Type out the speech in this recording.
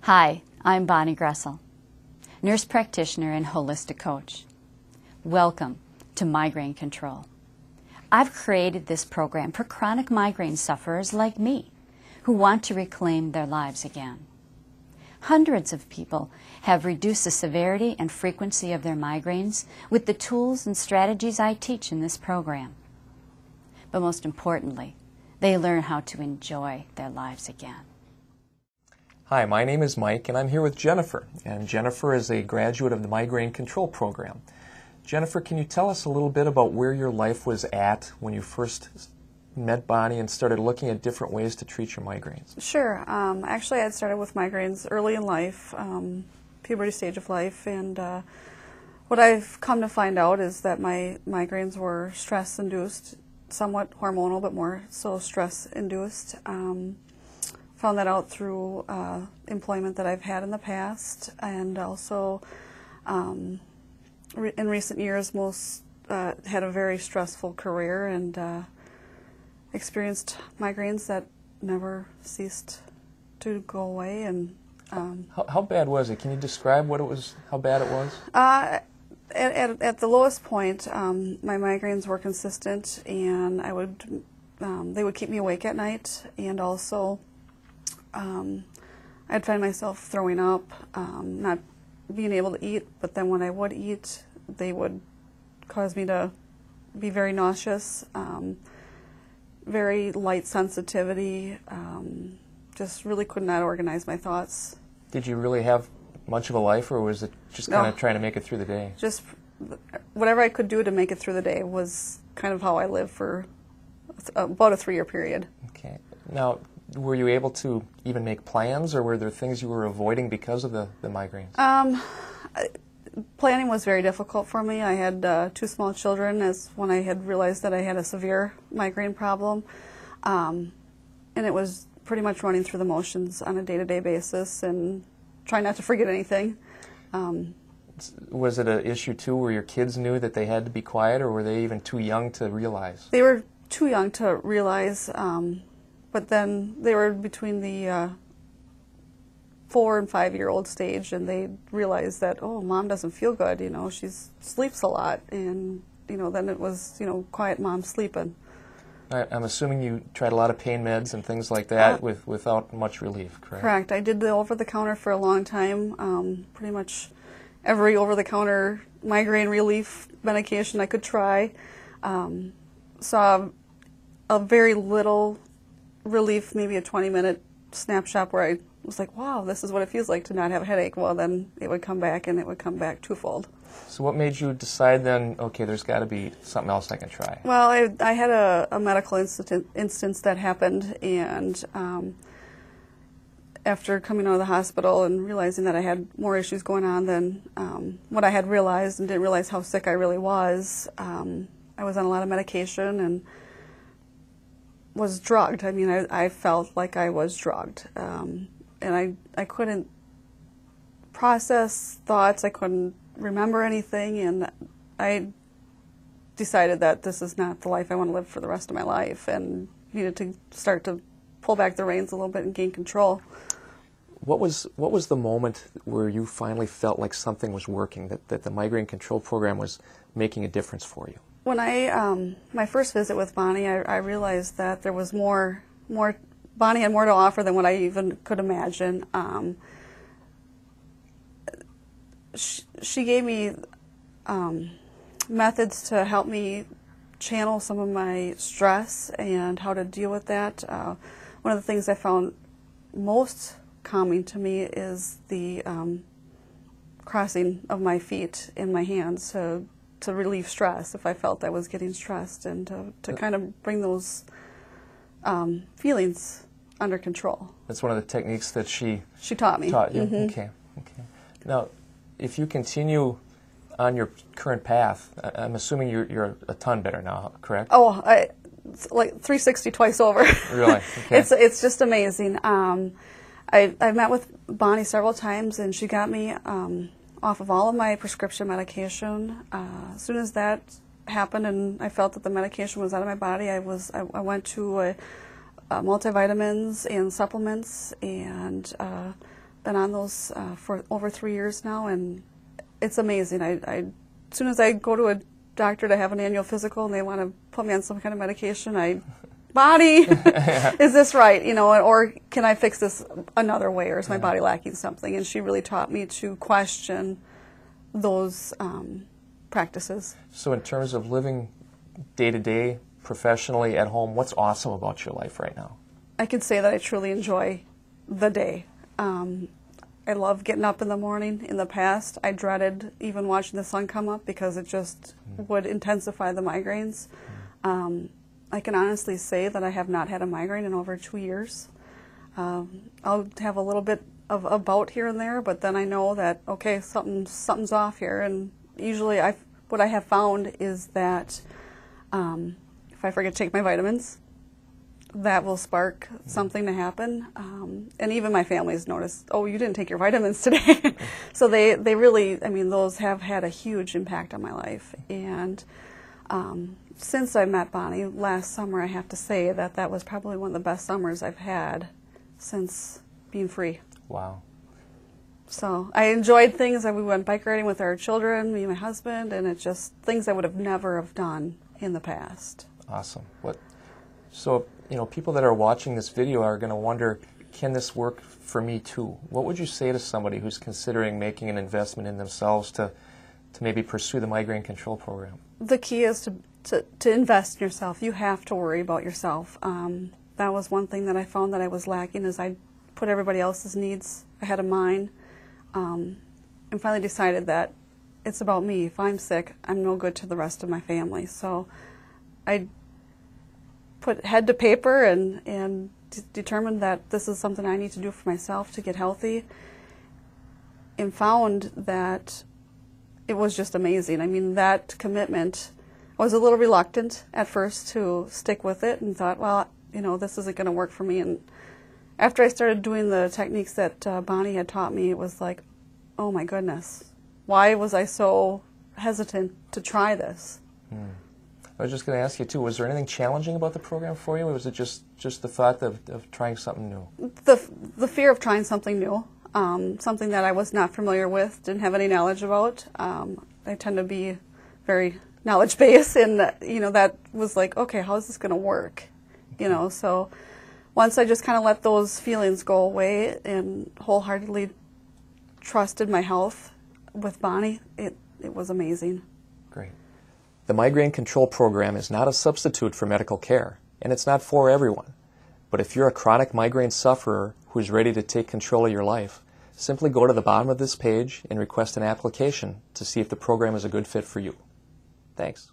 Hi, I'm Bonnie Groessl, nurse practitioner and holistic coach. Welcome to Migraine Control. I've created this program for chronic migraine sufferers like me who want to reclaim their lives again. Hundreds of people have reduced the severity and frequency of their migraines with the tools and strategies I teach in this program. But most importantly, they learn how to enjoy their lives again. Hi, my name is Mike, and I'm here with Jennifer. And Jennifer is a graduate of the Migraine Control Program. Jennifer, can you tell us a little bit about where your life was at when you first met Bonnie and started looking at different ways to treat your migraines? Sure. Actually, I had started with migraines early in life, puberty stage of life, and what I've come to find out is that my migraines were stress-induced, somewhat hormonal, but more so stress-induced. Found that out through employment that I've had in the past, and also in recent years had a very stressful career and experienced migraines that never ceased to go away. And how bad was it? Can you describe what it was? How bad it was? At the lowest point, my migraines were consistent, and they would keep me awake at night, and also I'd find myself throwing up, not being able to eat, but then when I would eat, they would cause me to be very nauseous, very light sensitivity, just really could not organize my thoughts. Did you really have much of a life, or was it just kind of trying to make it through the day? Just whatever I could do to make it through the day was kind of how I lived for about a 3-year period. Okay. Now, were you able to even make plans, or were there things you were avoiding because of the migraines? Planning was very difficult for me. I had 2 small children when I had realized that I had a severe migraine problem, and it was pretty much running through the motions on a day-to-day basis and trying not to forget anything. Was it an issue, too, where your kids knew that they had to be quiet, or were they even too young to realize? They were too young to realize. But then they were between the 4- and 5-year-old stage, and they realized that, oh, Mom doesn't feel good, she sleeps a lot, and, then it was, quiet Mom sleeping. All right, I'm assuming you tried a lot of pain meds and things like that without much relief, correct? Correct. I did the over-the-counter for a long time, pretty much every over-the-counter migraine relief medication I could try. Saw a very little relief, maybe a 20-minute snapshot where I was like, wow, this is what it feels like to not have a headache. Well, then it would come back, and it would come back twofold. So what made you decide then, okay, there's got to be something else I can try? Well, I had a medical instance that happened, and after coming out of the hospital and realizing that I had more issues going on than what I had realized, and didn't realize how sick I really was, I was on a lot of medication and was drugged. I mean, I felt like I was drugged, and I couldn't process thoughts. I couldn't remember anything, and I decided that this is not the life I want to live for the rest of my life, and needed to start to pull back the reins a little bit and gain control. What was the moment where you finally felt like something was working, that the Migraine Control Program was making a difference for you? When my first visit with Bonnie, I realized that there was more. Bonnie had more to offer than what I even could imagine. She gave me methods to help me channel some of my stress and how to deal with that. One of the things I found most calming to me is the crossing of my feet and my hands to relieve stress if I felt I was getting stressed, and to kind of bring those feelings under control. That's one of the techniques that she taught me. Taught you? Mm-hmm. Okay. Now, if you continue on your current path, I'm assuming you're a ton better now, correct? Oh, it's like 360 twice over. Really? Okay. It's just amazing. I met with Bonnie several times, and she got me off of all of my prescription medication. As soon as that happened and I felt that the medication was out of my body, I went to multivitamins and supplements, and been on those for over 3 years now, and it's amazing. As soon as I go to a doctor to have an annual physical and they want to put me on some kind of medication, body, is this right? Or can I fix this another way, or is my body lacking something? And she really taught me to question those practices. So in terms of living day to day, professionally, at home, what's awesome about your life right now? I can say that I truly enjoy the day. I love getting up in the morning. In the past, I dreaded even watching the sun come up because it just would intensify the migraines. I can honestly say that I have not had a migraine in over 2 years. I'll have a little bit of a bout here and there, but then I know that, okay, something's off here. And usually what I have found is that if I forget to take my vitamins, that will spark something to happen. And even my family's noticed, oh, you didn't take your vitamins today. So they really, those have had a huge impact on my life. And since I met Bonnie last summer, I have to say that was probably one of the best summers I've had since being free. Wow. So I enjoyed things. We went bike riding with our children, me and my husband, and it's just things I would have never have done in the past. Awesome. So, people that are watching this video are going to wonder, can this work for me too? What would you say to somebody who's considering making an investment in themselves to maybe pursue the migraine control program? The key is to invest in yourself. You have to worry about yourself. That was one thing that I found that I was lacking, is I put everybody else's needs ahead of mine, and finally decided that it's about me. If I'm sick, I'm no good to the rest of my family. So I put head to paper and determined that this is something I need to do for myself to get healthy, and found that it was just amazing. That commitment, I was a little reluctant at first to stick with it and thought, well, this isn't going to work for me. And after I started doing the techniques that Bonnie had taught me, it was like, oh my goodness, why was I so hesitant to try this? I was just going to ask you too, was there anything challenging about the program for you, or was it just the thought of trying something new? The fear of trying something new, something that I was not familiar with, didn't have any knowledge about. I tend to be very knowledge-based, and that was like, okay, how is this going to work? So once I just kind of let those feelings go away and wholeheartedly trusted my health with Bonnie, it was amazing. Great. The Migraine Control Program is not a substitute for medical care, and it's not for everyone. But if you're a chronic migraine sufferer who's ready to take control of your life, simply go to the bottom of this page and request an application to see if the program is a good fit for you. Thanks.